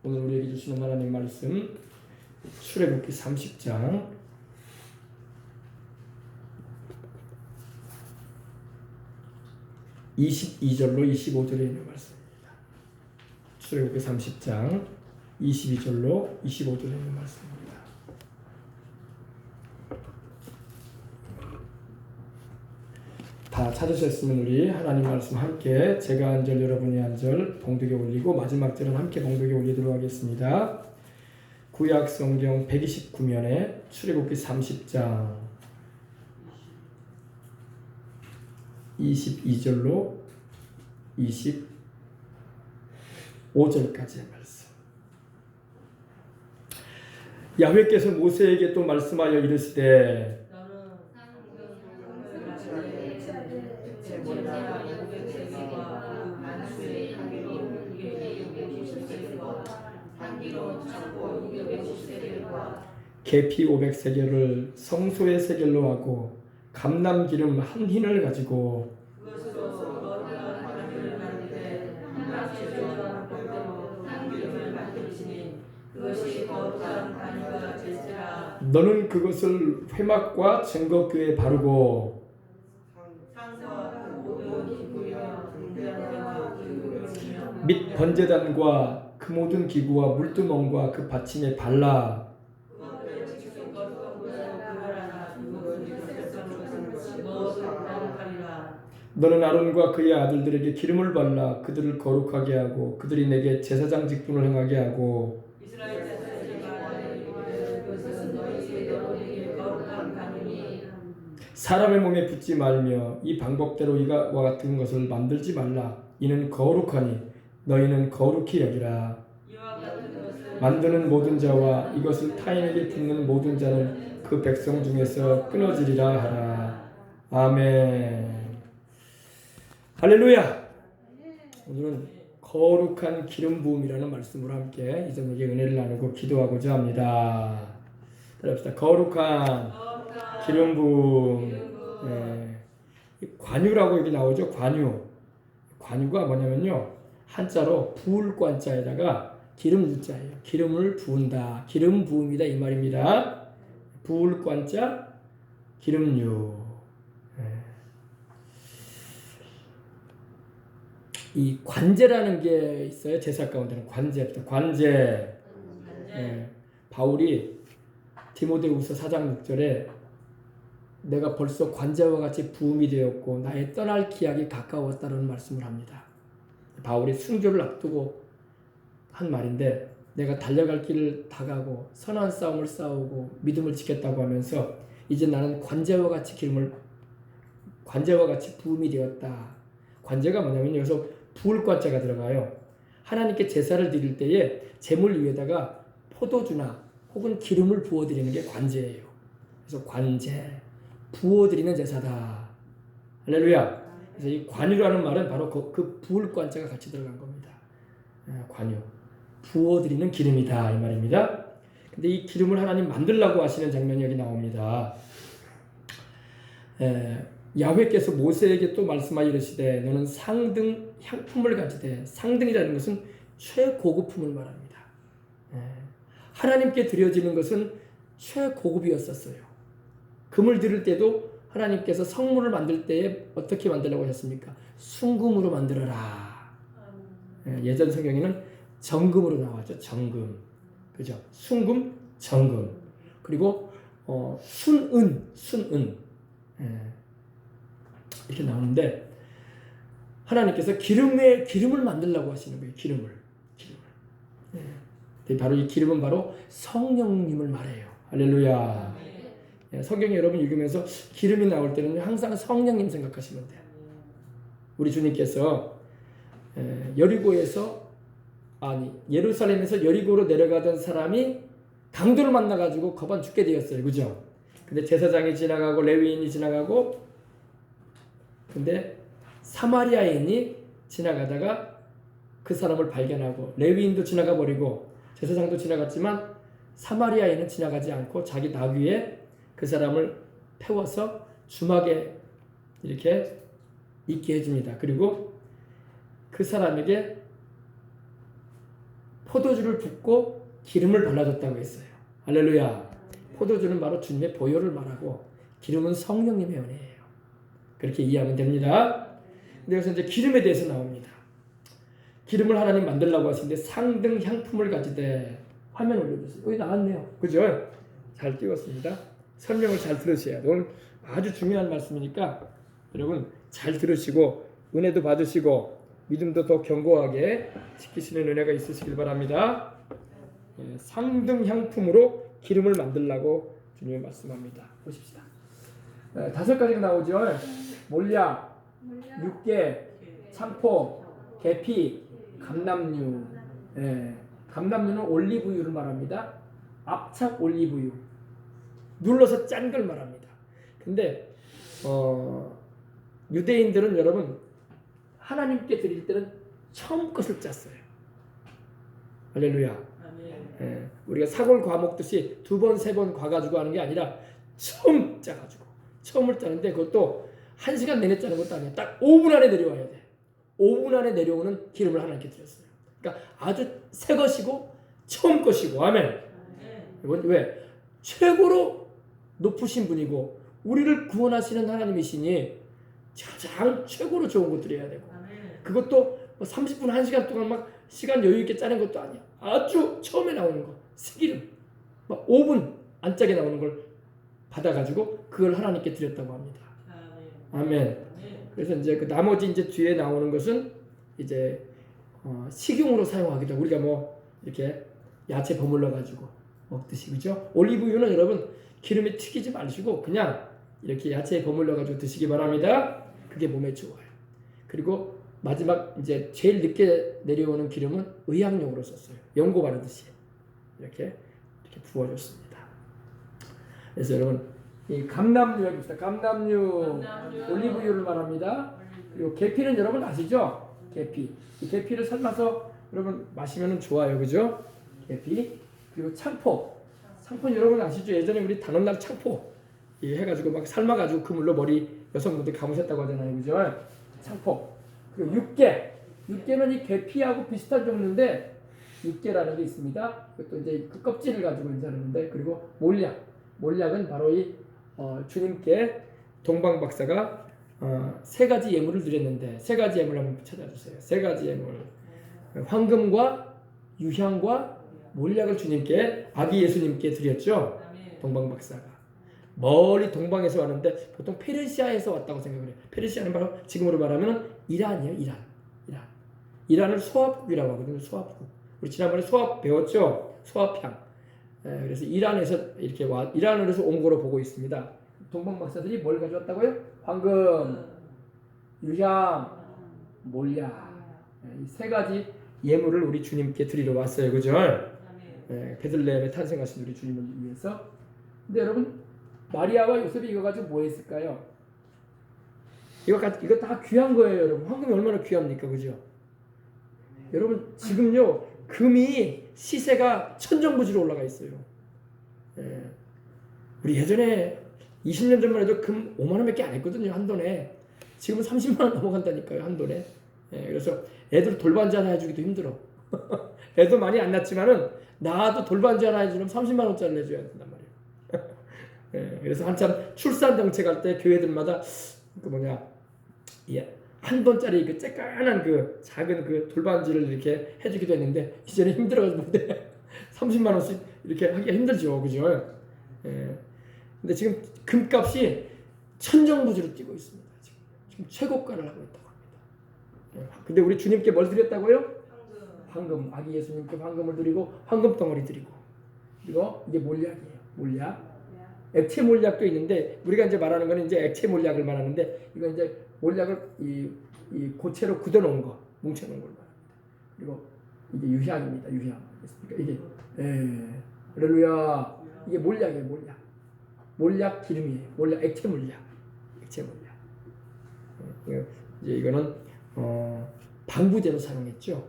오늘 우리에게 주시는 하나님 말씀 출애굽기 30장 22절로 25절에 있는 말씀입니다. 출애굽기 30장 22절로 25절에 있는 말씀입니다. 다 찾으셨으면 우리 하나님 말씀 함께 제가 한 절 여러분이 한 절 봉독에 올리고 마지막 절은 함께 봉독에 올리도록 하겠습니다. 구약 성경 129면에 출애굽기 30장 22절로 25절까지의 말씀. 야훼께서 모세에게 또 말씀하여 이르시되 계피 500세겔을 성소의 세겔로 하고 감람기름 한 흰을 가지고 너는 그것을 회막과 증거교에 바르고 및 번제단과 그 모든 기구와 물두멍과 그 받침에 발라 너는 아론과 그의 아들들에게 기름을 발라 그들을 거룩하게 하고 그들이 내게 제사장 직분을 행하게 하고 사람의 몸에 붙지 말며 이 방법대로 이와 같은 것을 만들지 말라. 이는 거룩하니 너희는 거룩히 여기라. 만드는 모든 자와 이것을 타인에게 붓는 모든 자는 그 백성 중에서 끊어지리라 하라. 아멘. 할렐루야. 오늘은 거룩한 기름 부음이라는 말씀으로 함께 이 저녁에 은혜를 나누고 기도하고자 합니다. 따라합시다. 거룩한 기름 부음. 관유라고 여기 나오죠. 관유가 뭐냐면요, 한자로 부을 관자에다가 기름 유자예요. 기름을 부은다, 기름 부음이다 이 말입니다. 부을 관자 기름유. 이 관제라는 게 있어요. 제사 가운데는 관제. 바울이 디모데후서 4장 6절에 내가 벌써 관제와 같이 부음이 되었고 나의 떠날 기약이 가까웠다는 말씀을 합니다. 바울이 순교를 앞두고 한 말인데 내가 달려갈 길을 다 가고 선한 싸움을 싸우고 믿음을 지켰다고 하면서 이제 나는 관제와 같이 부음이 되었다. 관제가 뭐냐면 여기서 부을 관자가 들어가요. 하나님께 제사를 드릴 때에 제물 위에다가 포도주나 혹은 기름을 부어드리는 게 관제예요. 그래서 관제, 부어드리는 제사다. 할렐루야. 그래서 이 관유라는 말은 바로 그 부을 관자가 같이 들어간 겁니다. 관유, 부어드리는 기름이다 이 말입니다. 근데 이 기름을 하나님 만들라고 하시는 장면이 여기 나옵니다. 야훼께서 모세에게 또 말씀하여 이르시되 너는 상등 향품을 가지되, 상등이라는 것은 최고급품을 말합니다. 하나님께 드려지는 것은 최고급이었었어요. 금을 드릴 때도 하나님께서 성물을 만들 때에 어떻게 만들라고 하셨습니까? 순금으로 만들어라. 예전 성경에는 정금으로 나왔죠. 정금, 그죠? 순금, 정금. 그리고 순은 이렇게 나오는데 하나님께서 기름을 만들라고 하시는 거예요. 기름을. 바로 이 기름은 바로 성령님을 말해요. 할렐루야. 성경 여러분 읽으면서 기름이 나올 때는 항상 성령님 생각하시면 돼요. 우리 주님께서 예루살렘에서 여리고로 내려가던 사람이 강도를 만나가지고 거반 죽게 되었어요. 그죠? 근데 제사장이 지나가고 레위인이 지나가고, 근데 사마리아인이 지나가다가 그 사람을 발견하고, 레위인도 지나가 버리고 제사장도 지나갔지만 사마리아인은 지나가지 않고 자기 나귀에 그 사람을 태워서 주막에 이렇게 있게 해줍니다. 그리고 그 사람에게 포도주를 붓고 기름을 발라줬다고 했어요. 할렐루야. 포도주는 바로 주님의 보혈을 말하고 기름은 성령님의 은혜예요. 그렇게 이해하면 됩니다. 근데 여기서 이제 기름에 대해서 나옵니다. 기름을 하나님 만들라고 하시는데 상등 향품을 가지되 화면 올려주세요. 여기 나왔네요. 그죠? 잘 띄웠습니다. 설명을 잘 들으셔야 돼요. 오늘 아주 중요한 말씀이니까 여러분 잘 들으시고 은혜도 받으시고 믿음도 더 견고하게 지키시는 은혜가 있으시길 바랍니다. 상등 향품으로 기름을 만들라고 주님이 말씀합니다. 보십시다. 5가지가 나오죠. 몰약, 육개, 창포, 계피, 감람류. 감람류는 올리브유를 말합니다. 압착 올리브유. 눌러서 짠 걸 말합니다. 근데 유대인들은 여러분 하나님께 드릴 때는 처음 것을 짰어요. 할렐루야. 우리가 사골 과 먹듯이 2번, 3번 과가지고 하는 게 아니라 처음 짜가지고 처음을 짜는데 그것도 1시간 내내 짜는 것도 아니야. 딱 5분 안에 내려와야 돼. 5분 안에 내려오는 기름을 하나님께 드렸어요. 그러니까 아주 새 것이고 처음 것이고 아멘. 이건 왜? 최고로 높으신 분이고 우리를 구원하시는 하나님이시니 가장 최고로 좋은 것들을 해야 되고 그것도 30분, 1시간 동안 막 시간 여유 있게 짜는 것도 아니야. 아주 처음에 나오는 거, 새기름, 막 5분 안 짜게 나오는 걸 받아가지고 그걸 하나님께 드렸다고 합니다. 아멘. 그래서 이제 그 나머지 이제 뒤에 나오는 것은 이제 식용으로 사용하기도 우리가 뭐 이렇게 야채 버물러 가지고 먹듯이 그죠? 올리브유는 여러분 기름에 튀기지 마시고 그냥 이렇게 야채에 버물러 가지고 드시기 바랍니다. 그게 몸에 좋아요. 그리고 마지막 이제 제일 늦게 내려오는 기름은 의약용으로 썼어요. 연고 바르듯이 이렇게 부어줬습니다. 그래서 여러분 이 감람류 해봅시다. 감람류 올리브유를 말합니다. 그리고 계피는 여러분 아시죠? 계피. 이 계피를 삶아서 여러분 마시면 좋아요, 그죠? 계피. 그리고 창포. 창포는 여러분 아시죠? 예전에 우리 단오날 창포 해가지고 막 삶아가지고 그물로 머리 여성분들 감으셨다고 하잖아요, 그죠? 창포. 그리고 육개. 육개는 이 계피하고 비슷한 종류인데 육개라는 게 있습니다. 그것도 이제 그 껍질을 가지고 이제 하는데 그리고 몰약. 몰약은 바로 이 주님께 동방 박사가 3가지 예물을 드렸는데 3가지 예물 한번 찾아주세요. 3가지 예물. 황금과 유향과 몰약을 주님께 아기 예수님께 드렸죠. 동방 박사가 멀리 동방에서 왔는데 보통 페르시아에서 왔다고 생각을 해요. 페르시아는 바로 지금으로 말하면 이란이에요. 이란을 소합국이라고 하거든요. 소합국. 우리 지난번에 소합 배웠죠. 소합향. 그래서 이란에서 이렇게 이란으로서 온 거로 보고 있습니다. 동방 박사들이 뭘 가져왔다고요? 황금, 유향, 몰약. 이 3가지 예물을 우리 주님께 드리러 왔어요. 그죠? 베들레헴에 탄생하신 우리 주님을 위해서. 근데 여러분 마리아와 요셉이 이거 가지고 뭐 했을까요? 이거 다 귀한 거예요, 여러분. 황금이 얼마나 귀합니까, 그죠? 여러분 지금요 금이 시세가 천정부지로 올라가 있어요. 우리 예전에 20년 전만 해도 금 5만 원밖에 안 했거든요, 한 돈에. 지금은 30만 원 넘어간다니까요, 한 돈에. 그래서 애들 돌반지 하나 해주기도 힘들어. 애도 많이 안 낳지만은 나도 돌반지 하나 해주면 30만 원짜리 내줘야 된단 말이에요. 그래서 한참 출산 정책할 때 교회들마다 한 돈짜리 그 쬐깐한 그 작은 그 돌반지를 이렇게 해주기도 했는데 이제는 힘들어가지고 30만 원씩 이렇게 하기가 힘들죠, 그죠? 근데 지금 금값이 천정부지로 뛰고 있습니다. 지금 최고가를 하고 있다고 합니다. 근데 우리 주님께 뭘 드렸다고요? 황금. 아기 예수님께 황금을 드리고 황금 덩어리 드리고 그리고 이게 몰약이에요. 몰약. 액체 몰약도 있는데 우리가 이제 말하는 거는 이제 액체 몰약을 말하는데 이건 이제 몰약을 이 고체로 굳어놓은 거, 뭉쳐놓은 걸 말합니다. 그리고 이게 유향입니다. 유향. 이게 할렐루야. 이게 몰약이에요. 몰약. 몰약 기름이에요. 몰약 액체 몰약. 액체 몰약. 이제 이거는 방부제로 사용했죠.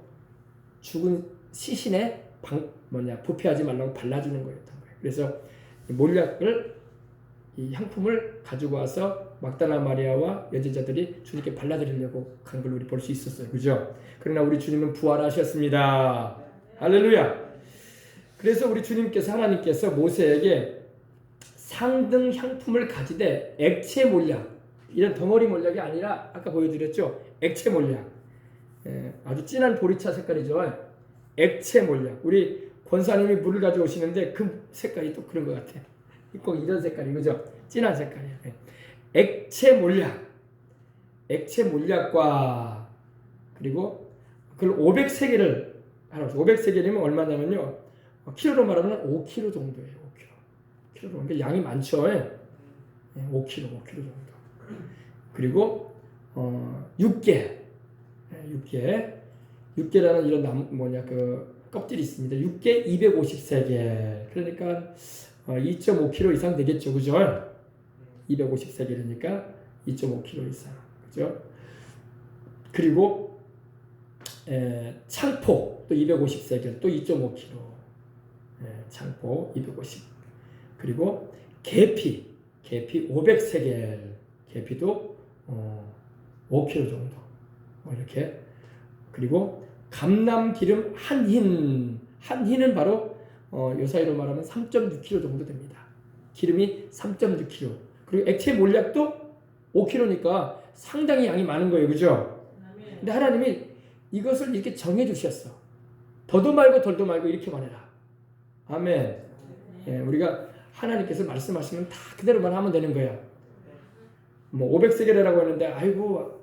죽은 시신에 부패하지 말라고 발라주는 거였던 거예요. 그래서 몰약을 이 향품을 가지고 와서 막달라 마리아와 여제자들이 주님께 발라드리려고 간 걸 우리 볼 수 있었어요. 그죠? 그러나 우리 주님은 부활하셨습니다. 할렐루야. 그래서 우리 주님께서 하나님께서 모세에게 상등 향품을 가지되 액체 몰약, 이런 덩어리 몰약이 아니라 아까 보여드렸죠. 액체 몰약. 아주 진한 보리차 색깔이죠. 액체 몰약. 우리 권사님이 물을 가져오시는데 그 색깔이 또 그런 것 같아. 꼭 이런 색깔이 그죠? 진한 색깔이에요. 액체 몰약. 액체 몰약과 그리고 그걸 500세겔을 하나. 500세겔이면 얼마냐면요. 키로로 말하면 5kg 정도예요. 5kg. 키로로. 그러니까 양이 많죠. 5kg 정도. 그리고 육개. 육개라는 이런 그 껍질이 있습니다. 육개 250세겔. 그러니까 2.5kg 이상 되겠죠. 그죠? 250세겔이니까 2.5kg 이상. 그죠? 그리고 창포 또 250세겔 또 2.5kg. 창포 250. 그리고 계피 500세겔. 계피도 5kg 정도. 이렇게. 그리고 감람기름 한 흰은 바로 요 사이로 말하면 3.6kg 정도 됩니다. 기름이 3.6kg. 그리고 액체 몰약도 5kg니까 상당히 양이 많은 거예요. 그죠? 근데 하나님이 이것을 이렇게 정해 주셨어. 더도 말고 덜도 말고 이렇게만 해라. 아멘. 우리가 하나님께서 말씀하시면 다 그대로만 하면 되는 거야. 뭐 500세겔이라고 했는데 아이고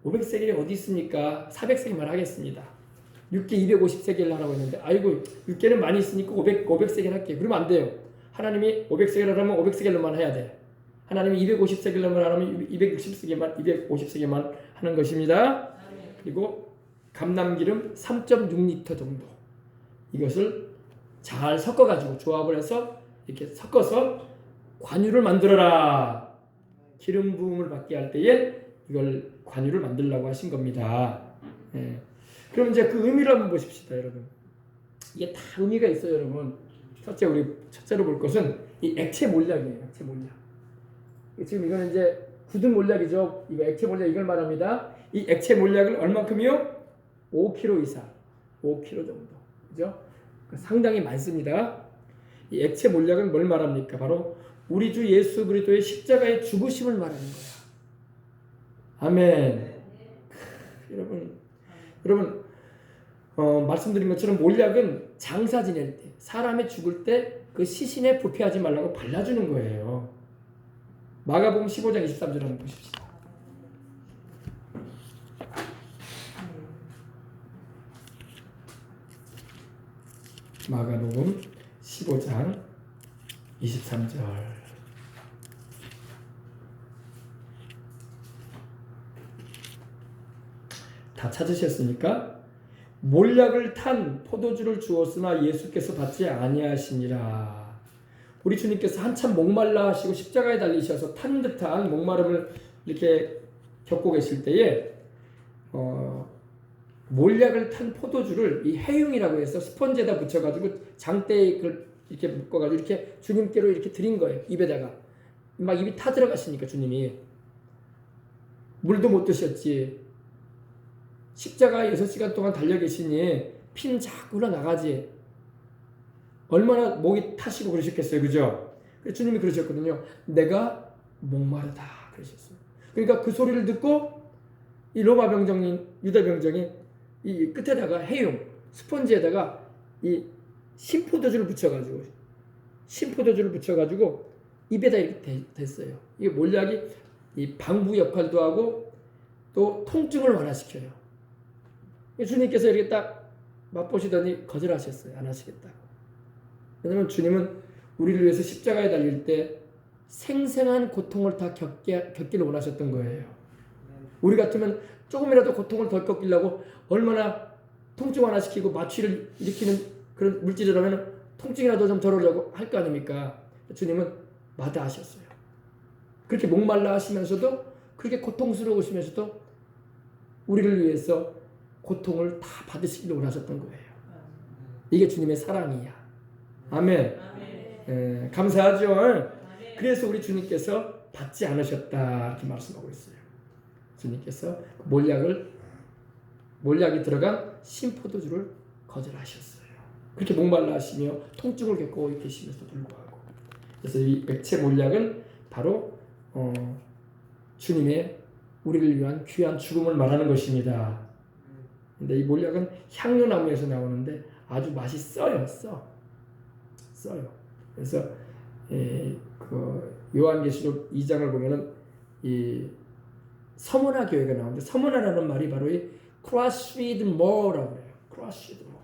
500세겔이 어디 있습니까? 400세겔만 하겠습니다. 6개 250세겔 하라고 했는데 아이고 6개는 많이 있으니까 500세겔 할게요. 그러면 안 돼요. 하나님이 500세겔 하라면 500세겔로만 해야 돼. 하나님이 250세겔로만 하라면 250세겔만 하는 것입니다. 그리고 감람기름 3.6리터 정도. 이것을 잘 섞어가지고 조합을 해서 이렇게 섞어서 관유를 만들어라. 기름 부음을 받게 할 때에 이걸 관유를 만들라고 하신 겁니다. 그럼 이제 그 의미를 한번 보십시다, 여러분. 이게 다 의미가 있어요, 여러분. 첫째로 볼 것은 이 액체 몰약이에요. 액체 몰약. 지금 이거는 이제 굳은 몰약이죠. 이거 액체 몰약 이걸 말합니다. 이 액체 몰약을 얼마큼이요? 5kg 이상, 5kg 정도. 그죠? 상당히 많습니다. 이 액체 몰약은 뭘 말합니까? 바로 우리 주 예수 그리스도의 십자가의 죽으심을 말하는 거야. 아멘. 여러분, 말씀드린 것처럼 몰약은 장사 지낼 때, 사람이 죽을 때 그 시신에 부패하지 말라고 발라주는 거예요. 마가복음 15장 23절 한번 보십시다. 마가복음 15장 23절. 다 찾으셨습니까? 몰약을 탄 포도주를 주었으나 예수께서 받지 아니하시니라. 우리 주님께서 한참 목말라 하시고 십자가에 달리셔서 탄 듯한 목마름을 이렇게 겪고 계실 때에 몰약을 탄 포도주를 이 해융이라고 해서 스펀지에다 붙여가지고 장대에 이렇게 묶어가지고 이렇게 주님께로 이렇게 드린 거예요. 입에다가 막 입이 타 들어가시니까 주님이 물도 못 드셨지. 십자가에 6시간 동안 달려 계시니 피는 자꾸 흘러나가지. 얼마나 목이 타시고 그러셨겠어요. 그죠? 주님이 그러셨거든요. 내가 목마르다 그러셨어요. 그러니까 그 소리를 듣고 이 로마 병정인 유다 병정이 이 끝에다가 해융 스펀지에다가 이 신포도주를 붙여가지고 입에다 이렇게 댔어요. 이게 몰약이 이 방부 역할도 하고 또 통증을 완화시켜요. 주님께서 이렇게 딱 맛보시더니 거절하셨어요. 안 하시겠다고. 왜냐하면 주님은 우리를 위해서 십자가에 달릴 때 생생한 고통을 다 겪기를 원하셨던 거예요. 우리 같으면 조금이라도 고통을 덜 겪으려고 얼마나 통증 완화시키고 마취를 일으키는 그런 물질이라면 통증이라도 좀 덜으려고 할 거 아닙니까? 주님은 마다하셨어요. 그렇게 목말라 하시면서도 그렇게 고통스러우시면서도 우리를 위해서 고통을 다 받으시기를 원하셨던 거예요. 이게 주님의 사랑이야. 아멘. 감사하죠. 그래서 우리 주님께서 받지 않으셨다 이렇게 말씀하고 있어요. 주님께서 몰약이 들어간 신포도주를 거절하셨어요. 그렇게 목말라 하시며 통증을 겪고 계시면서도 불구하고. 그래서 이 액체 몰약은 바로 주님의 우리를 위한 귀한 죽음을 말하는 것입니다. 근데 이 몰약은 향료나무에서 나오는데 아주 맛이 써요. 써요. 그래서 그 요한계시록 2장을 보면은 이 서머나 교회가 나오는데 서머나라는 말이 바로 이 crushed more라고 해요. crushed more.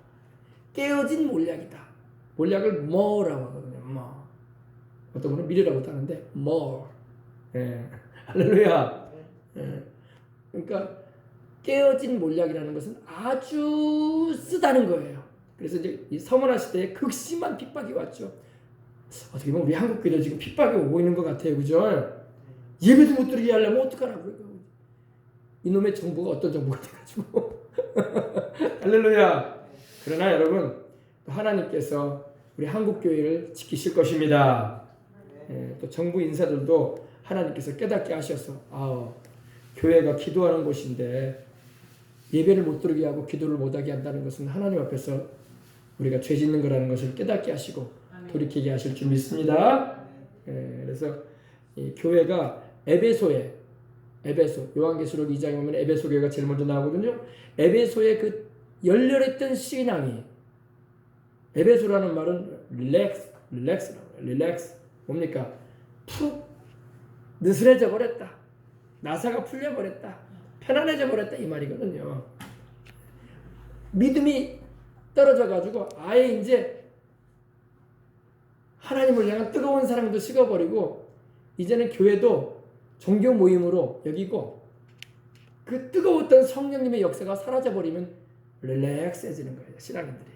깨어진 몰약이다. 몰약을 more라고 하거든요. more. 어떤 분은 밀이라고도 하는데 more. 예. 할렐루야. 예. 그러니까 깨어진 몰약이라는 것은 아주 쓰다는 거예요. 그래서 이제 이 서머나 시대에 극심한 핍박이 왔죠. 어떻게 보면 우리 한국교회도 지금 핍박이 오고 있는 것 같아요. 그죠? 예배도 못 드리게 하려면 어떡하라고요? 이놈의 정부가 어떤 정부가 돼가지고. 할렐루야. 그러나 여러분, 하나님께서 우리 한국교회를 지키실 것입니다. 또 정부 인사들도 하나님께서 깨닫게 하셔서 교회가 기도하는 곳인데 예배를 못 드리게 하고 기도를 못하게 한다는 것은 하나님 앞에서 우리가 죄 짓는 거라는 것을 깨닫게 하시고 돌이키게 하실 줄 믿습니다. 그래서 이 교회가 에베소 요한계시록 2장에 보면 에베소 교회가 제일 먼저 나오거든요. 에베소의 그 열렬했던 신앙이, 에베소라는 말은 릴렉스 뭡니까? 푹 느슨해져 버렸다. 나사가 풀려 버렸다. 편안해져 버렸다 이 말이거든요. 믿음이 떨어져 가지고 아예 이제 하나님을 향한 뜨거운 사랑도 식어버리고 이제는 교회도 종교 모임으로 여기고 그 뜨거웠던 성령님의 역사가 사라져버리면 릴렉스해지는 거예요. 신앙인들이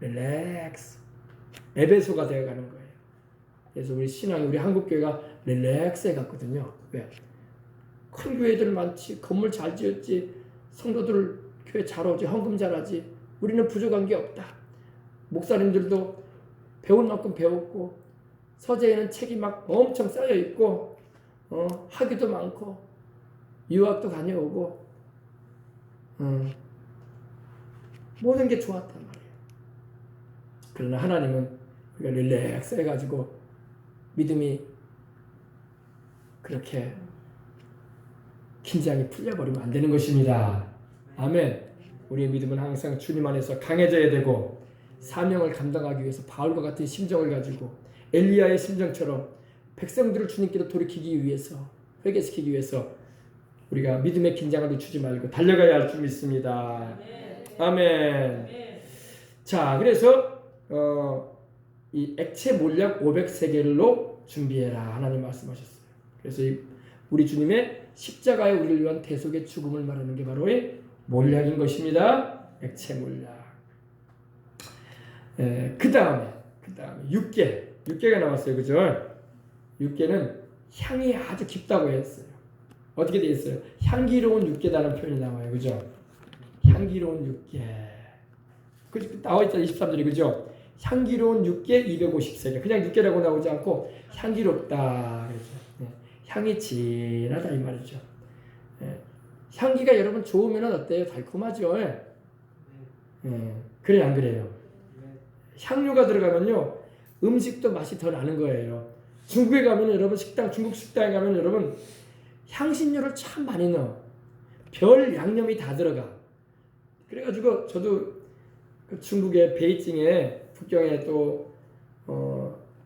릴렉스 에베소가 되어가는 거예요. 그래서 우리 신앙이 우리 한국교회가 릴렉스해 갔거든요. 왜? 큰 교회들 많지, 건물 잘 지었지, 성도들 교회 잘 오지, 헌금 잘하지, 우리는 부족한 게 없다. 목사님들도 배울 만큼 배웠고 서재에는 책이 막 엄청 쌓여 있고 학위도 많고 유학도 다녀오고 모든 게 좋았단 말이에요. 그러나 하나님은 우리가 릴렉스 해가지고 믿음이 그렇게 긴장이 풀려버리면 안 되는 것입니다. 아멘. 우리의 믿음은 항상 주님 안에서 강해져야 되고 사명을 감당하기 위해서 바울과 같은 심정을 가지고 엘리야의 심정처럼 백성들을 주님께로 돌이키기 위해서 회개시키기 위해서 우리가 믿음의 긴장을 늦추지 말고 달려가야 할 줄 믿습니다. 아멘. 자, 그래서 이 액체 몰약 500세겔로 준비해라 하나님 말씀하셨어요. 그래서 우리 주님의 십자가에 우리를 위한 대속의 죽음을 말하는 게 바로 이 몰약인 것입니다. 액체 몰약. 그 다음에 6개가 나왔어요. 그죠? 6개는 향이 아주 깊다고 했어요. 어떻게 되어 있어요? 향기로운 6개라는 표현이 나와요. 그죠? 향기로운 6개. 그 나와 있잖아요. 23절이 그죠? 향기로운 6개 250세겔. 그냥 6개라고 나오지 않고 향기롭다. 그렇죠? 향이 진하다 이 말이죠. 향기가 여러분 좋으면 어때요? 달콤하죠? 그래 안 그래요? 향료가 들어가면요 음식도 맛이 더 나는 거예요. 중국에 가면 여러분 중국 식당에 가면 여러분 향신료를 참 많이 넣어. 별 양념이 다 들어가. 그래가지고 저도 그 중국의 베이징에 북경에 또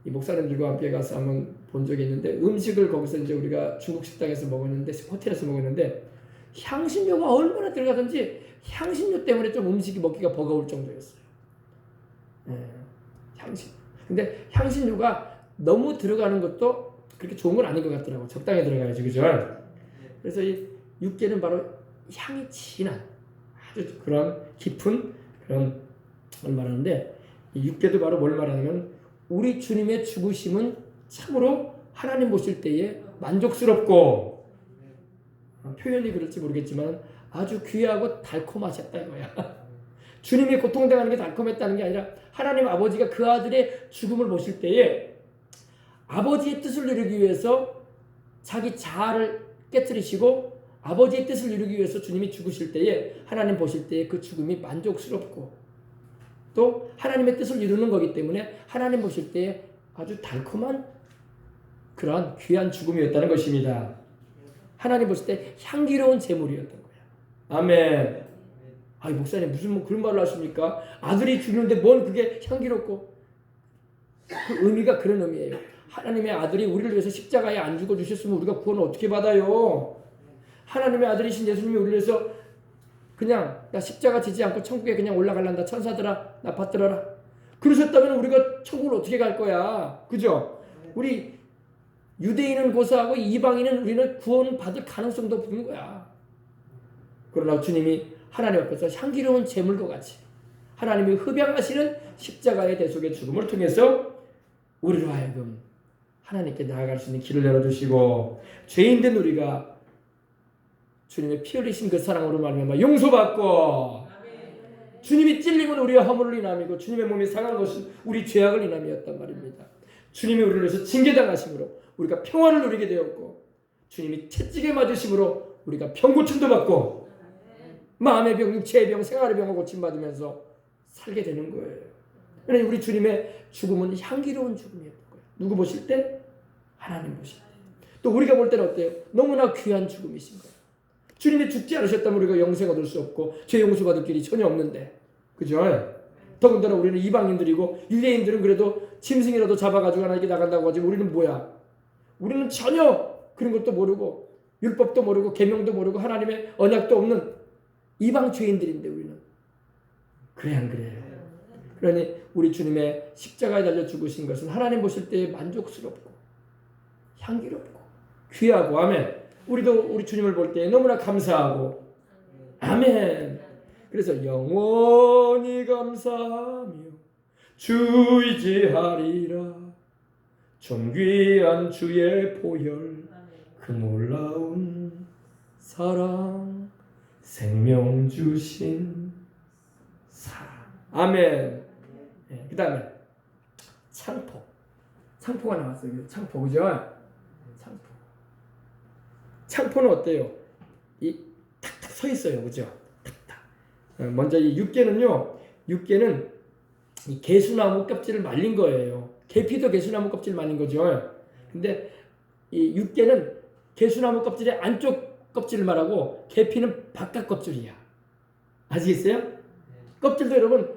이 목사님들과 함께 가서 한번 본 적이 있는데 음식을 거기서 이제 우리가 중국 식당에서 먹었는데 호텔에서 먹었는데 향신료가 얼마나 들어가든지 향신료 때문에 좀 음식이 먹기가 버거울 정도였어요. 향신. 근데 향신료가 너무 들어가는 것도 그렇게 좋은 건 아닌 것 같더라고. 적당히 들어가야지, 그죠? 그래서 이 육개는 바로 향이 진한 아주 그런 깊은 그런 걸 말하는데 이 육개도 바로 뭘 말하냐면 우리 주님의 죽으심은 참으로 하나님 보실 때에 만족스럽고 표현이 그럴지 모르겠지만 아주 귀하고 달콤하셨다 이거야. 주님이 고통당하는 게 달콤했다는 게 아니라 하나님 아버지가 그 아들의 죽음을 보실 때에 아버지의 뜻을 이루기 위해서 자기 자아를 깨트리시고 아버지의 뜻을 이루기 위해서 주님이 죽으실 때에 하나님 보실 때에 그 죽음이 만족스럽고 또 하나님의 뜻을 이루는 거기 때문에 하나님 보실 때 아주 달콤한 그러한 귀한 죽음이었다는 것입니다. 하나님 보실 때 향기로운 제물이었던 거예요. 아멘. 아이 목사님 무슨 뭐 그런 말을 하십니까? 아들이 죽는데 뭔 그게 향기롭고, 그 의미가 그런 의미예요. 하나님의 아들이 우리를 위해서 십자가에 안 죽어 주셨으면 우리가 구원을 어떻게 받아요? 하나님의 아들이신 예수님이 우리를 위해서 그냥 나 십자가 지지 않고 천국에 그냥 올라갈란다, 천사들아 나 받들어라, 그러셨다면 우리가 천국을 어떻게 갈 거야? 그죠? 우리 유대인은 고사하고 이방인은 우리는 구원 받을 가능성도 없는 거야. 그러나 주님이 하나님 앞에서 향기로운 제물과 같이 하나님이 흡양하시는 십자가의 대속의 죽음을 통해서 우리로 하여금 하나님께 나아갈 수 있는 길을 열어주시고, 죄인된 우리가 주님의 피 흘리신 그 사랑으로 말미암아 용서받고, 주님이 찔림은 우리의 허물을 인함이고 주님의 몸이 상한 것은 우리 죄악을 인함이었단 말입니다. 주님이 우리를 위해서 징계당하심으로 우리가 평화를 누리게 되었고, 주님이 채찍에 맞으심으로 우리가 병고침도 받고 마음의 병, 육체의 병, 생활의 병을 고침받으면서 살게 되는 거예요. 그러니 우리 주님의 죽음은 향기로운 죽음이었던 거예요. 누구 보실 때? 하나님 보실 때. 또 우리가 볼 때는 어때요? 너무나 귀한 죽음이신 거예요. 주님이 죽지 않으셨다면 우리가 영생 얻을 수 없고 죄 용서받을 길이 전혀 없는데, 그죠? 더군다나 우리는 이방인들이고 유대인들은 그래도 짐승이라도 잡아가지고 하나님께 나간다고 하지, 우리는 뭐야? 우리는 전혀 그런 것도 모르고 율법도 모르고 계명도 모르고 하나님의 언약도 없는 이방 죄인들인데 우리는. 그래 안 그래요? 그러니 우리 주님의 십자가에 달려 죽으신 것은 하나님 보실 때 만족스럽고 향기롭고 귀하고, 아멘. 우리도 우리 주님을 볼 때 너무나 감사하고, 아멘. 그래서 영원히 감사하며 주의지하리라, 존귀한 주의 보혈, 그 놀라운 사랑, 생명 주신 사랑. 아멘. 네, 그 다음에 창포. 창포가 나왔어요. 창포, 그죠? 창포. 창포는 어때요? 이 탁탁 서 있어요, 그죠? 탁탁. 먼저 이 육개는요, 육개는 이 개수나무 껍질을 말린 거예요. 계피도 개수나무 껍질 말린 거죠. 근데 이 육개는 개수나무 껍질의 안쪽 껍질을 말하고 계피는 바깥 껍질이야. 아시겠어요? 껍질도 여러분,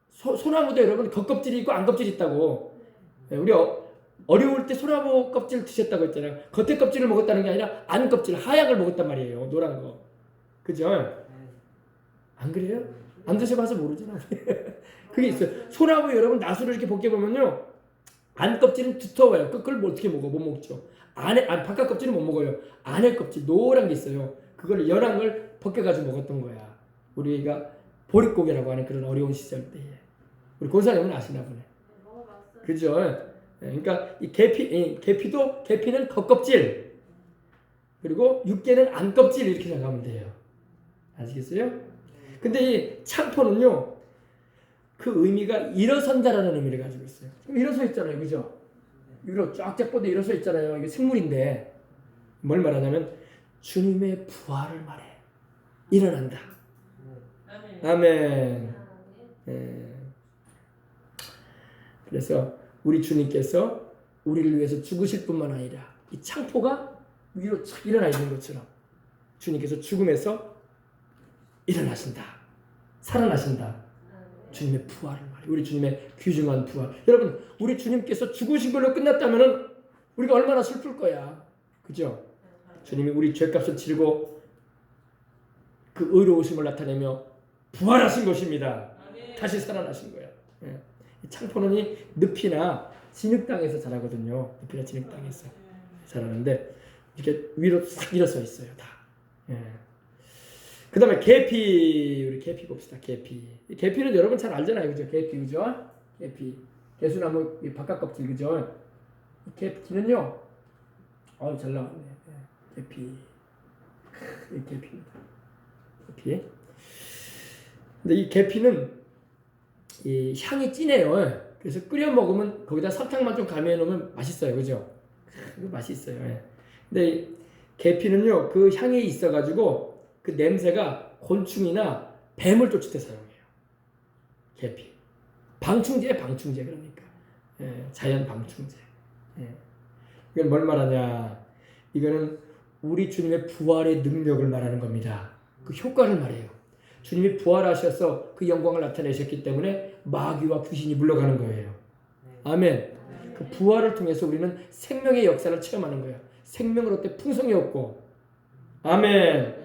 소나무도 여러분 겉껍질이 있고 안껍질이 있다고. 우리 어려울 때 소나무 껍질 드셨다고 했잖아요. 겉에 껍질을 먹었다는 게 아니라 안 껍질, 하약을 먹었단 말이에요. 노란 거. 그죠? 안 그래요? 안 드셔봐서 모르잖아. 그게 있어요. 소나무 여러분 나수를 이렇게 벗겨보면요, 안 껍질은 두터워요. 그걸 어떻게 먹어? 못 먹죠. 바깥 껍질은 못 먹어요. 안에 껍질 노란 게 있어요. 그걸 연한 걸 벗겨가지고 먹었던 거야. 우리가 보릿고개라고 하는 그런 어려운 시절 때에. 우리 고사님은 아시나 보네. 그죠? 그러니까 이 계피는 겉껍질, 그리고 육개는 안껍질, 이렇게 생각하면 돼요. 아시겠어요? 근데 이 창포는요, 그 의미가 일어선다라는 의미를 가지고 있어요. 일어서 있잖아요, 그죠? 위로 쫙쫙 뻗어 일어서 있잖아요. 이게 생물인데 뭘 말하냐면 주님의 부활을 말해. 일어난다. 아멘. 그래서 우리 주님께서 우리를 위해서 죽으실 뿐만 아니라 이 창포가 위로 착 일어나 있는 것처럼 주님께서 죽음에서 일어나신다, 살아나신다. 주님의 부활을 말해. 우리 주님의 귀중한 부활. 여러분, 우리 주님께서 죽으신 걸로 끝났다면은 우리가 얼마나 슬플 거야, 그죠? 주님이 우리 죄값을 치르고 그 의로우심을 나타내며 부활하신 것입니다. 다시 살아나신 거야. 예. 창포는 이 늪이나 진흙 땅에서 자라거든요. 늪이나 진흙 땅에서 자라는데 이렇게 위로 싹 일어서 있어요, 다. 예. 그 다음에 계피, 우리 계피 봅시다. 계피는 여러분 잘 알잖아요, 그죠? 계피, 그죠? 계피, 개수나무 바깥 껍질, 그죠? 계피는요, 잘 나왔네. 계피, 이 계피입니다. 계피. 근데 이 계피는 이 향이 진해요. 그래서 끓여 먹으면 거기다 설탕만 좀 가미해 놓으면 맛있어요, 그죠? 맛이 있어요. 근데 계피는요, 그 향이 있어가지고 그 냄새가 곤충이나 뱀을 쫓을 때 사용해요. 계피. 방충제에 방충제 그러니까. 자연 방충제. 이건 뭘 말하냐? 이거는 우리 주님의 부활의 능력을 말하는 겁니다. 그 효과를 말해요. 주님이 부활하셔서 그 영광을 나타내셨기 때문에 마귀와 귀신이 물러가는 거예요. 아멘. 그 부활을 통해서 우리는 생명의 역사를 체험하는 거예요. 생명을 어때 풍성이 없고. 아멘.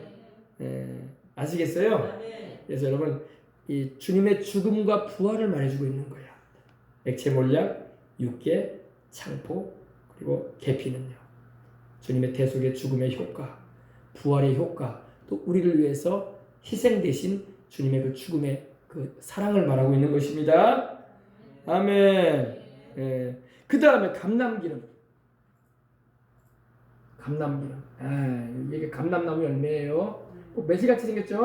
아시겠어요? 그래서 여러분 이 주님의 죽음과 부활을 말해주고 있는 거예요. 액체 몰약, 육계, 창포, 그리고 계피는요. 주님의 대속의 죽음의 효과, 부활의 효과, 또 우리를 위해서 희생 대신 주님의 그 죽음의 그 사랑을 말하고 있는 것입니다. 아멘. 그 다음에 감람기름. 감람기름. 이게 감람나무 열매예요. 매실같이 생겼죠?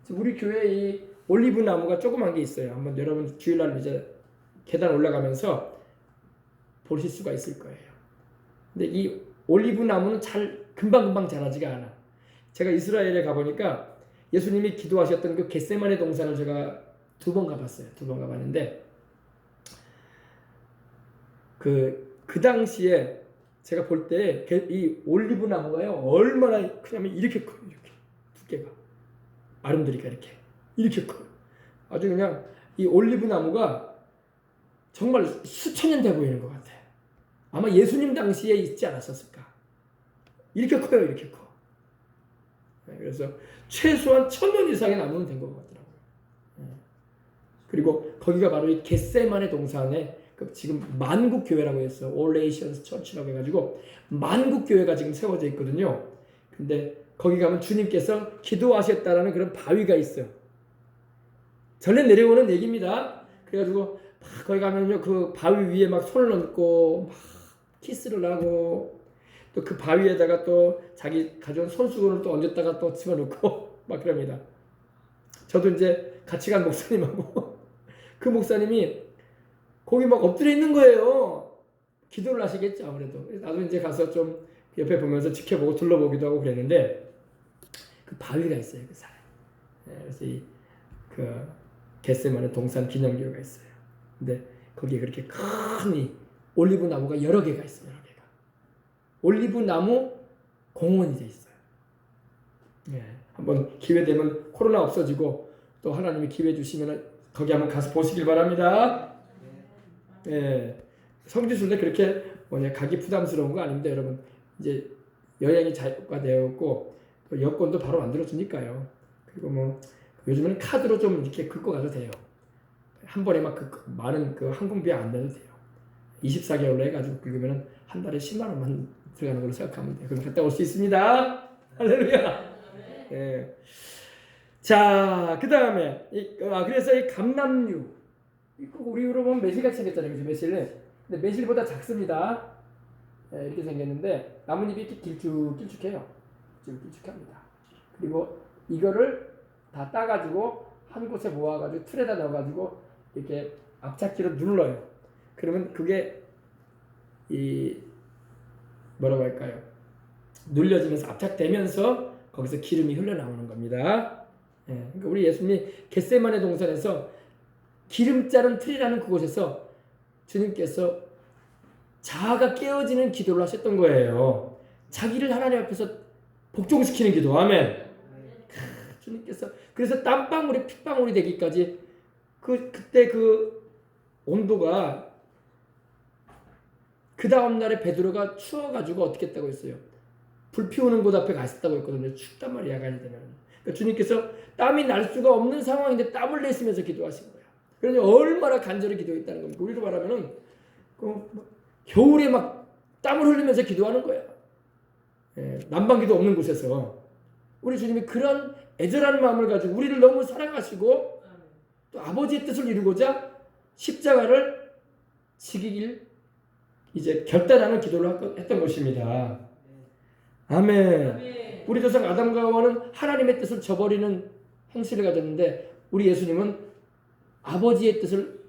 우리 교회에 이 올리브 나무가 조그만 게 있어요. 한번 여러분 주일날 이제 계단 올라가면서 보실 수가 있을 거예요. 근데 이 올리브 나무는 금방 자라지가 않아. 제가 이스라엘에 가보니까 예수님이 기도하셨던 그 겟세마네 동산을 제가 2번 가봤어요. 2번 가봤는데 그 당시에 제가 볼 때 이 올리브 나무가요 얼마나 크냐면 이렇게 커요. 이렇게 두께가 아름드리가 이렇게 커요. 아주 그냥 이 올리브 나무가 정말 수천 년 돼 보이는 것 같아요. 아마 예수님 당시에 있지 않았었을까. 이렇게 커요. 이렇게 커. 그래서 최소한 1000년 이상의 나무는 된 것 같더라고요. 그리고 거기가 바로 이 겟세마네 동산에 지금 만국교회라고 했어요. All Nations Church라고 해가지고 만국교회가 지금 세워져 있거든요. 근데 거기 가면 주님께서 기도하셨다라는 그런 바위가 있어요. 전에 내려오는 얘기입니다. 그래가지고 막 거기 가면요 그 바위 위에 막 손을 얹고 막 키스를 하고 또 그 바위에다가 또 자기 가져온 손수건을 또 얹었다가 또 집어넣고 막 그럽니다. 저도 이제 같이 간 목사님하고 그 목사님이 거기 막 엎드려 있는 거예요. 기도를 하시겠죠 아무래도. 나도 이제 가서 좀 옆에 보면서 지켜보고 둘러보기도 하고 그랬는데 그 바위가 있어요 그 사이에. 그래서 그 겟세마네 동산 기념교회가 있어요. 근데 거기에 그렇게 큰 이 올리브 나무가 여러 개가 있어요. 여러 개가. 올리브 나무 공원이 돼 있어요. 한번 기회 되면 코로나 없어지고 또 하나님이 기회 주시면 거기 한번 가서 보시길 바랍니다. 성지순례 그렇게 가기 부담스러운 거 아닙니다, 여러분. 이제 여행이 자유가 되었고 또 여권도 바로 만들어 주니까요. 그리고 뭐 요즘에는 카드로 좀 이렇게 긁고 가도 돼요. 한 번에 막 많은 그 항공비 안 내도 돼요. 24개월로 해가지고 긁으면 한 달에 10만 원만 들어가는 걸로 생각하면 돼요. 그럼 갔다 올 수 있습니다. 할렐루야. 자, 그 다음에 그래서 이 감람류 우리로 보면 매실같이 생겼잖아요. 그죠? 매실은. 근데 매실보다 작습니다. 이렇게 생겼는데 나뭇잎이 이렇게 길쭉해요. 길쭉합니다. 그리고 이거를 다 따가지고 한 곳에 모아가지고 틀에다 넣어가지고 이렇게 압착기로 눌러요. 그러면 그게 뭐라고 할까요? 눌려지면서 압착되면서 거기서 기름이 흘러나오는 겁니다. 그러니까 우리 예수님이 겟세마네 동산에서 기름 자른 틀이라는 그곳에서 주님께서 자아가 깨어지는 기도를 하셨던 거예요. 자기를 하나님 앞에서 복종시키는 기도. 아멘. 주님께서 그래서 땀방울이 핏방울이 되기까지 그때 그 온도가 그 다음날에 베드로가 추워가지고 어떻게 했다고 했어요? 불 피우는 곳 앞에 갔었다고 했거든요. 춥단 말이야, 야간이 되면. 그러니까 주님께서 땀이 날 수가 없는 상황인데 땀을 내쉬면서 기도하신 거예요. 그러니 얼마나 간절히 기도했다는 겁니다. 우리로 말하면은 겨울에 막 땀을 흘리면서 기도하는 거야. 난방기도 없는 곳에서 우리 주님이 그런 애절한 마음을 가지고 우리를 너무 사랑하시고 또 아버지의 뜻을 이루고자 십자가를 지기길 이제 결단하는 기도를 했던 것입니다. 아멘. 우리 조상 아담과 하와는 하나님의 뜻을 저버리는 행실을 가졌는데 우리 예수님은 아버지의 뜻을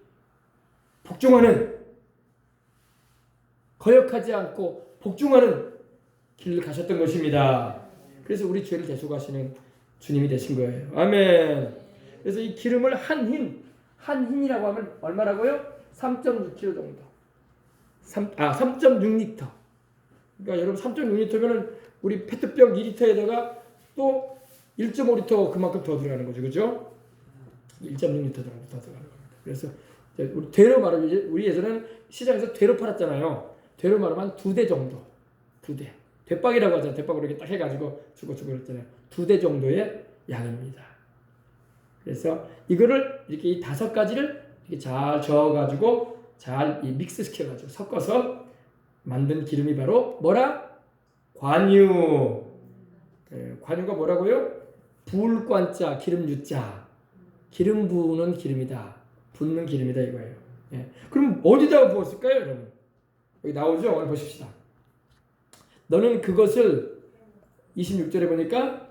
복종하는 거역하지 않고 복종하는 길을 가셨던 것입니다. 그래서 우리 죄를 대속하시는 주님이 되신 거예요. 아멘. 그래서 이 기름을 한 흰이라고 하면 얼마라고요? 3.6kg 정도. 3.6리터. 그러니까 여러분 3.6리터면은 우리 페트병 2리터에다가 또 1.5리터 그만큼 더 들어가는 거죠, 그죠? 1.6리터 정도 더 들어가는 겁니다. 그래서 우리 되로 말하면 우리 예전에는 시장에서 되로 팔았잖아요. 되로 말하면 2대 정도, 2대. 대박이라고 하잖아요. 대박으로 이렇게 딱 해가지고 주고 그랬잖아요. 2대 정도의 양입니다. 그래서 이거를 이렇게 이 5가지를 이렇게 잘 저어가지고 잘 믹스 시켜가지고 섞어서 만든 기름이 바로 뭐라? 관유. 관유가 뭐라고요? 부을관자 기름 유자. 기름 부으는 기름이다. 붓는 기름이다 이거예요. 그럼 어디다가 부었을까요, 여러분? 여기 나오죠? 오늘 보십시다. 너는 그것을 26절에 보니까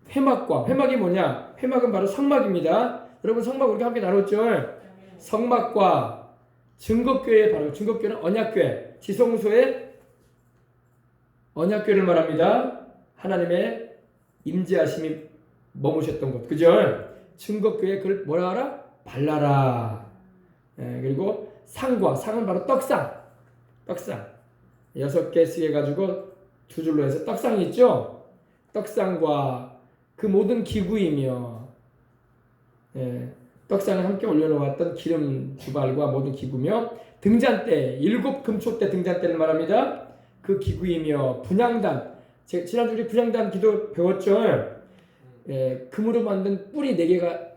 회막이 뭐냐? 회막은 바로 성막입니다. 여러분 성막 우리가 함께 나눴죠? 성막과 증거교회, 바로 증거교회는 언약교회, 지성소의 언약교회를 말합니다. 하나님의 임재하심이 머무셨던 곳, 그죠? 증거교회 그걸 뭐라 하라? 발라라. 그리고 상은 바로 떡상 6개 쓰게 가지고 2줄로 해서 떡상이 있죠? 떡상과 그 모든 기구이며, 떡상을 함께 올려놓았던 기름 주발과 모든 기구며, 등잔대 7금초대 등잔대를 말합니다. 그 기구이며, 분향단, 지난주 우리 분향단 기도 배웠죠? 금으로 만든 뿔이 4개가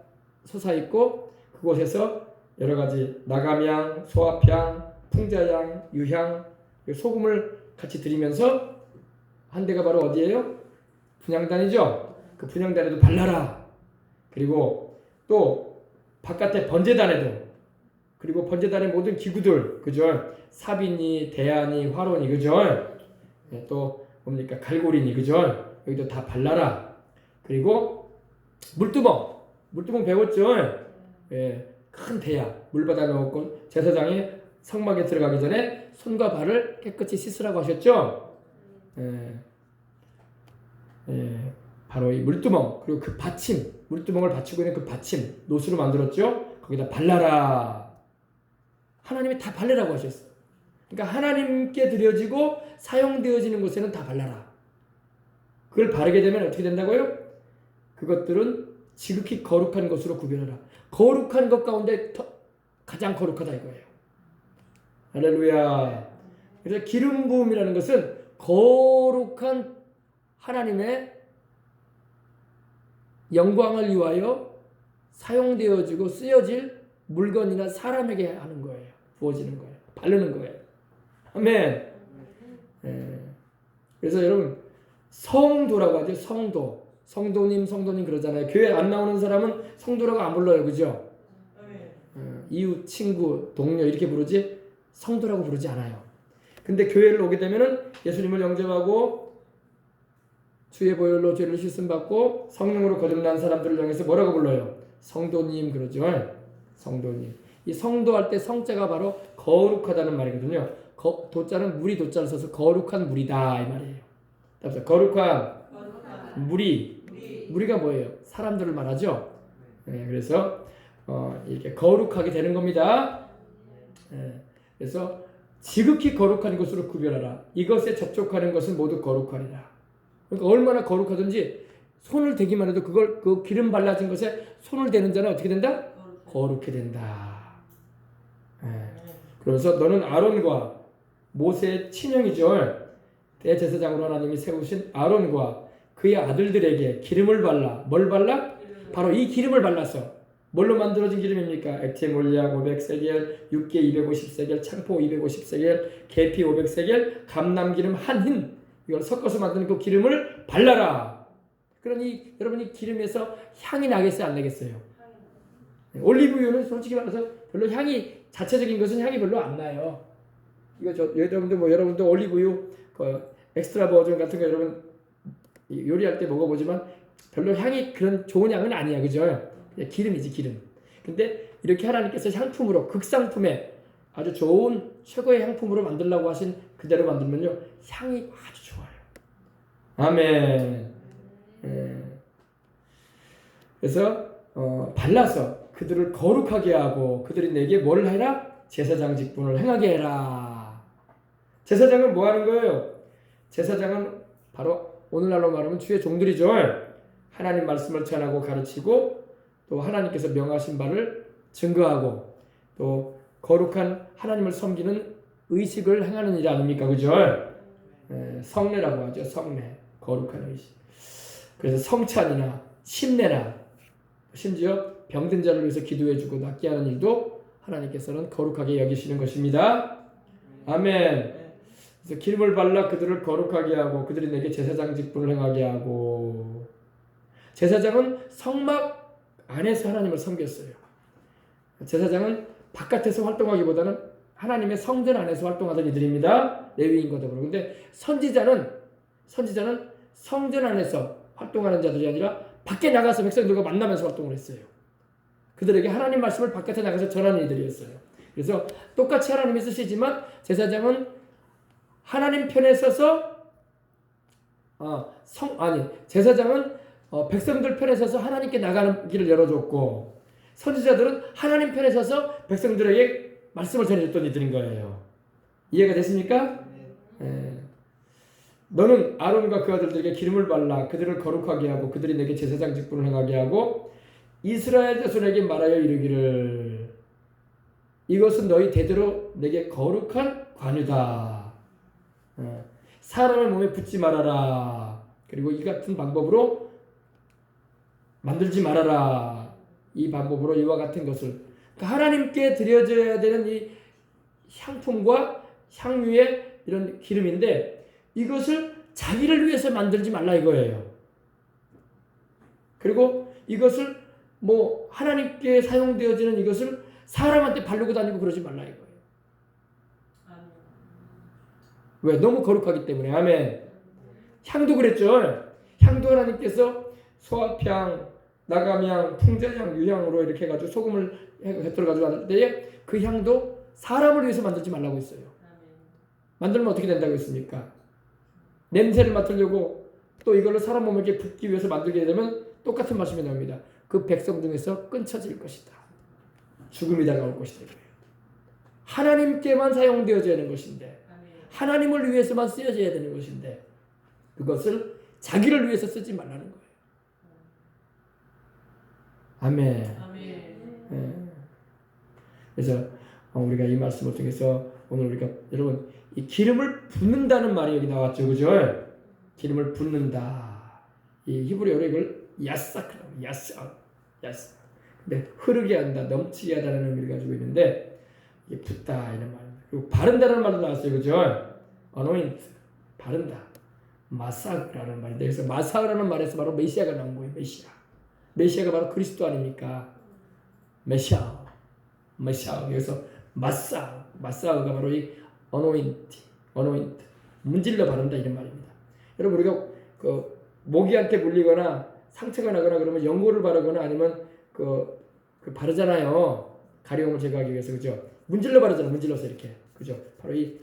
솟아있고 그곳에서 여러가지 나감향, 소합향, 풍자향, 유향, 소금을 같이 드리면서 한 대가 바로 어디예요? 분향단이죠. 그 분향단에도 발라라. 그리고 또 바깥에 번제단에도, 그리고 번제단의 모든 기구들, 그죠? 삽이니 대야니 화로니, 그죠? 또 뭡니까? 갈고리니, 그죠? 여기도 다 발라라. 그리고 물두멍 배웠죠? 큰 대야 물 받아 놓고 제사장이 성막에 들어가기 전에 손과 발을 깨끗이 씻으라고 하셨죠? 바로 이 물두멍, 그리고 그 받침, 물두멍을 받치고 있는 그 받침 노수로 만들었죠? 거기다 발라라. 하나님이 다 발라라고 하셨어요. 그러니까 하나님께 드려지고 사용되어지는 곳에는 다 발라라. 그걸 바르게 되면 어떻게 된다고요? 그것들은 지극히 거룩한 것으로 구별하라. 거룩한 것 가운데 가장 거룩하다 이거예요. 할렐루야. 그래서 기름 부음이라는 것은 거룩한 하나님의 영광을 위하여 사용되어지고 쓰여질 물건이나 사람에게 하는 거예요. 부어지는 거예요. 바르는 거예요. 아멘. 그래서 여러분 성도라고 하죠. 성도님 그러잖아요. 교회 안 나오는 사람은 성도라고 안 불러요. 그죠? 이웃, 친구, 동료 이렇게 부르지 성도라고 부르지 않아요. 근데 교회를 오게 되면은 예수님을 영접하고 주의 보혈로 죄를 씻음 받고 성령으로 거듭난 사람들을 향해서 뭐라고 불러요? 성도님 그러죠. 성도님. 이 성도할 때 성자가 바로 거룩하다는 말이거든요. 도자는 물이 도자를 써서 거룩한 물이다 이 말이에요. 답사 거룩한 무리가 뭐예요? 사람들을 말하죠. 그래서 이렇게 거룩하게 되는 겁니다. 그래서 지극히 거룩한 것으로 구별하라. 이것에 접촉하는 것은 모두 거룩하리라. 그러니까 얼마나 거룩하든지 손을 대기만 해도 그 기름 발라진 것에 손을 대는 자는 어떻게 된다? 거룩해 된다. 그래서 너는 아론과 모세의 친형이죠. 대제사장으로 하나님이 세우신 아론과 그의 아들들에게 기름을 발라. 뭘 발라? 바로 이 기름을 발라서 뭘로 만들어진 기름입니까? 액체 몰약 500세겔, 육개 250세겔, 창포 250세겔, 계피 500세겔, 감람기름 한 흰, 이걸 섞어서 만드는 그 기름을 발라라. 그러니 여러분이 기름에서 향이 나겠어요? 안 나겠어요? 올리브유는 솔직히 말해서 별로 향이, 자체적인 것은 향이 별로 안 나요. 이거 여러분도 올리브유 엑스트라 버전 같은 거 여러분 요리할 때 먹어보지만 별로 향이 그런 좋은 향은 아니야, 그죠? 기름이지, 기름. 근데 이렇게 하나님께서 향품으로, 극상품에 아주 좋은 최고의 향품으로 만들려고 하신 그대로 만들면요 향이 아주 좋아요. 아멘. 그래서 발라서 그들을 거룩하게 하고 그들이 내게 뭘 해라? 제사장 직분을 행하게 해라. 제사장은 뭐 하는 거예요? 제사장은 바로 오늘날로 말하면 주의 종들이죠. 하나님 말씀을 전하고 가르치고 또 하나님께서 명하신 바를 증거하고 또 거룩한 하나님을 섬기는 의식을 행하는 일 아닙니까? 그죠? 성례라고 하죠. 성례. 거룩한 의식. 그래서 성찬이나 심례나 심지어 병든 자를 위해서 기도해주고 낫게 하는 일도 하나님께서는 거룩하게 여기시는 것입니다. 아멘. 그래서 기름을 발라 그들을 거룩하게 하고 그들이 내게 제사장 직분을 행하게 하고 제사장은 성막 안에서 하나님을 섬겼어요. 제사장은 바깥에서 활동하기보다는 하나님의 성전 안에서 활동하던 이들입니다. 레위인과 더불어. 근데 선지자는 성전 안에서 활동하는 자들이 아니라 밖에 나가서 백성들과 만나면서 활동을 했어요. 그들에게 하나님 말씀을 바깥에 나가서 전하는 이들이었어요. 그래서 똑같이 하나님이 쓰시지만 제사장은 하나님 편에 서서 제사장은 백성들 편에 서서 하나님께 나가는 길을 열어줬고 선지자들은 하나님 편에 서서 백성들에게 말씀을 전해줬던 이들인 거예요. 이해가 됐습니까? 너는 아론과 그 아들들에게 기름을 발라 그들을 거룩하게 하고 그들이 내게 제사장 직분을 행하게 하고 이스라엘 자손에게 말하여 이르기를 이것은 너희 대대로 내게 거룩한 관유다. 사람의 몸에 붙지 말아라. 그리고 이 같은 방법으로 만들지 말아라. 이 방법으로 이와 같은 것을 그러니까 하나님께 드려져야 되는 이 향품과 향유의 이런 기름인데 이것을 자기를 위해서 만들지 말라 이거예요. 그리고 이것을 뭐 하나님께 사용되어지는 이것을 사람한테 바르고 다니고 그러지 말라 이거예요. 왜? 너무 거룩하기 때문에. 아멘. 향도 그랬죠. 향도 하나님께서 소합향, 나감향, 풍전향, 유향으로 이렇게 해가지고 소금을 곁들여가지고 만들 때에 그 향도 사람을 위해서 만들지 말라고 했어요. 만들면 어떻게 된다고 했습니까? 냄새를 맡으려고 또 이걸로 사람 몸에게 붓기 위해서 만들게 되면 똑같은 말씀이 나옵니다. 그 백성 중에서 끊쳐질 것이다. 죽음이 다가올 것이다. 하나님께만 사용되어져야 하는 것인데 하나님을 위해서만 쓰여져야 되는 것인데 그것을 자기를 위해서 쓰지 말라는 거예요. 아멘. 그래서 우리가 이 말씀을 통해서 오늘 우리가 여러분 이 기름을 붓는다는 말이 여기 나왔죠, 그죠? 기름을 붓는다. 이 히브리어로 이걸 야사크라고 야사. 근데 흐르게 한다, 넘치게 하다는 의미를 가지고 있는데 이게 붓다 이런 말입니다. 그리고 바른다는 말도 나왔어요, 그죠? anoint 바른다. 마사라는 말인데 그래서 마사라는 말에서 바로 메시아가 나온 거예요, 메시아가 바로 그리스도 아닙니까? 메시아. 그래서 마사가 바로 이 anoint 문질러 바른다 이런 말입니다. 여러분 우리가 그 모기한테 물리거나 상처가 나거나 그러면 연고를 바르거나 아니면 그 바르잖아요. 가려움을 제거하기 위해서 그죠? 문질러 바르잖아요. 문질러서 이렇게 그죠? 바로 이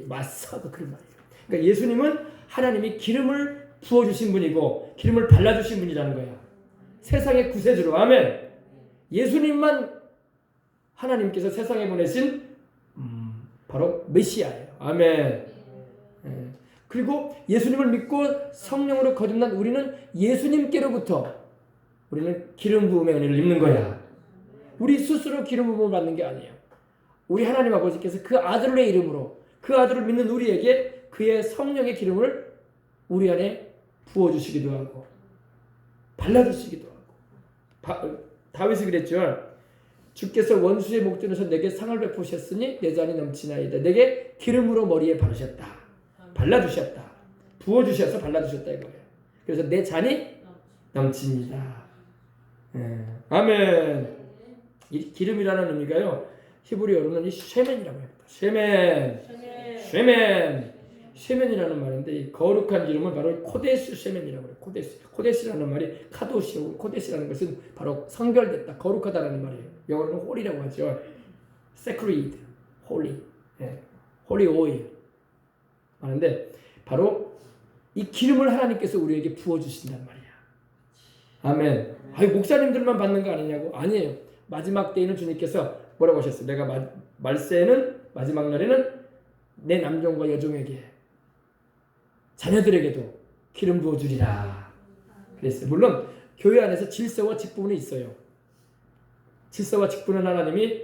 마사가 그런 말이에요. 그러니까 예수님은 하나님이 기름을 부어주신 분이고 기름을 발라주신 분이라는 거예요. 세상의 구세주로. 아멘. 예수님만 하나님께서 세상에 보내신 바로 메시아예요. 아멘. 그리고 예수님을 믿고 성령으로 거듭난 우리는 예수님께로부터 우리는 기름 부음의 은혜를 입는 거야. 우리 스스로 기름 부음을 받는 게 아니에요. 우리 하나님 아버지께서 그 아들의 이름으로 그 아들을 믿는 우리에게 그의 성령의 기름을 우리 안에 부어주시기도 하고 발라주시기도 하고 다윗이 그랬죠. 주께서 원수의 목전에서 내게 상을 베푸셨으니 내 잔이 넘치나이다. 내게 기름으로 머리에 바르셨다. 발라주셨다. 부어주셔서 발라주셨다 이거예요. 그래서 내 잔이 넘칩니다. 아멘. 이 기름이라는 의미가요. 히브리어로는 이 쉐멘이라고 합니다. 쉐멘이라는 말인데 이 거룩한 기름을 바로 코데스 쉐멘이라고 해요. 코데스라는 말이 카도시오. 코데스라는 것은 바로 성결됐다, 거룩하다라는 말이에요. 영어로는 홀이라고 하죠. sacred, holy, holy oil. 하는데 바로 이 기름을 하나님께서 우리에게 부어 주신단 말이야. 아멘. 아니 목사님들만 받는 거 아니냐고? 아니에요. 마지막 때에는 주님께서 뭐라고 하셨어요? 내가 말세에는 마지막 날에는 내 남종과 여종에게 자녀들에게도 기름 부어 주리라 그랬어요. 물론 교회 안에서 질서와 직분이 있어요. 질서와 직분은 하나님이